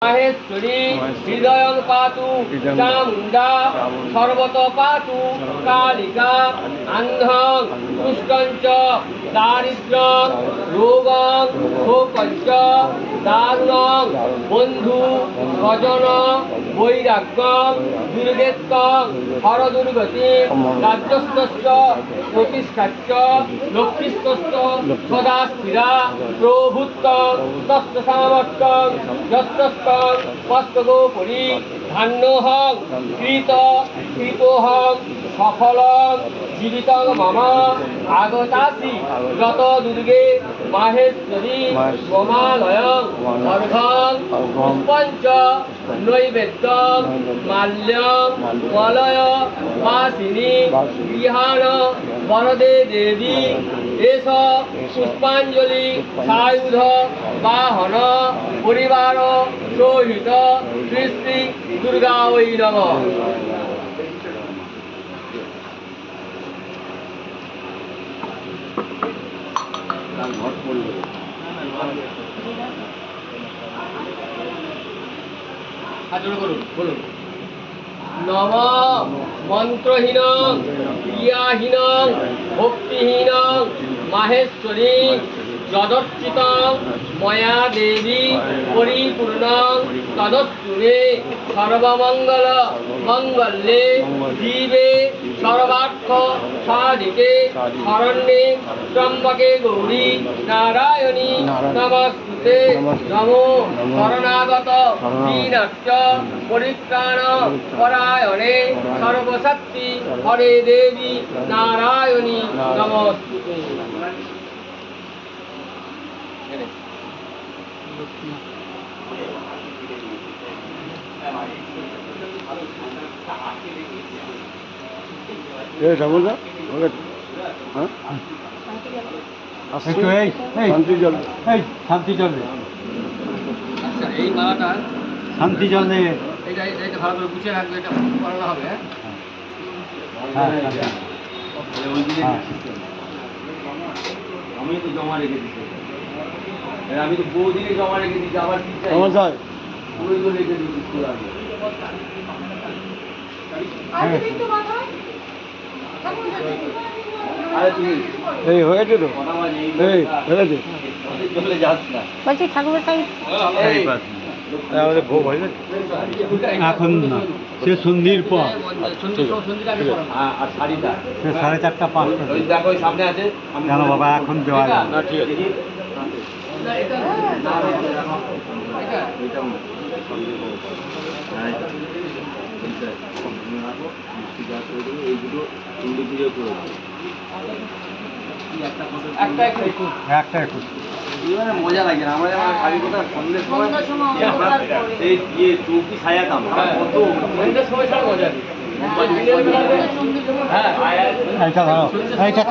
মাহেশ্বরী হৃদয়ং পাতু চামুণ্ডা সর্বত পাতু কালিকা আন্ধং কুষ্ঠঞ্চ দারিদ্র্যং রোগং শোকঞ্চ দারুণং বন্ধু স্বজন বৈরাগ্যং দুর্গেত্তং হর দুর্গতি রাজ্যস্থস্য প্রতিষ্ঠাচ্য লক্ষ্মীস্থস্য সদা স্থিরা প্রভুত্তং তস্য সামর্থ্যং যস্তস্তং পস্তগোপরি ধান্যহং কৃতোহং সফলং জীবিতং মম আগতাসি যত দুর্গে মাহেশ্বরী মমালয়ং অর্ঘং পুষ্পঞ্চ নৈবেদ্যং মাল্যং মলয় বাসিনী গৃহাণ বরদে দেবী এষ পুষ্পাঞ্জলি সায়ুধ বাহন পরিবার সহিত শ্রী শ্রী দুর্গা ওই নমঃ। নম মন্ত্রহীন ক্রিয়াহীন ভক্তিহীন মাহেশ্বরী যদর্চিত ময়া দেবী পরিপূর্ণ তদস্তু মে সর্বমঙ্গল মঙ্গলে জীবে সর্বার্থ সাধিকে শরণ্যে ত্র্যম্বকে গৌরী নারায়ণী নমস্তুতে। নমো শরণাগত দীনার্চ পরিত্রাণ পরায়ণে সর্বশক্তি হরে দেবী নারায়ণী নমস্তুতে। শান্তি জল এই মালাটা শান্তি জল দিয়ে এটা ভালো করে গুছিয়ে রাখবে, এটা করানো হবে। আমি তো জমা রেখে দিচ্ছি, আমি তো বহুদিনে জমা রেখে দিচ্ছি, আবার কি চাই পুরো তো রেখে দিচ্ছি। এই হয়েছে তো এই হয়েছে চলে যাস না বলছি ঠাকুর সাহেব আমাদের ভোগ হয়ে গেছে এখন না, সে সন্ধির পর আর শাড়িটা সে 4:30-5টা ওই দেখো ওই সামনে আছে। কেন বাবা এখন দেওয়া যাবে না, ঠিক আছে। একটা 21 মজা লাগে না, আমরা যেমন শাড়ি কোথাও সন্ধ্যের সময় সেই ইয়ে চৌকি সাজাতাম, কত সন্ধ্যের সময় ছাড়া মজা নেই। হ্যাঁ এইটা ধরো এইটা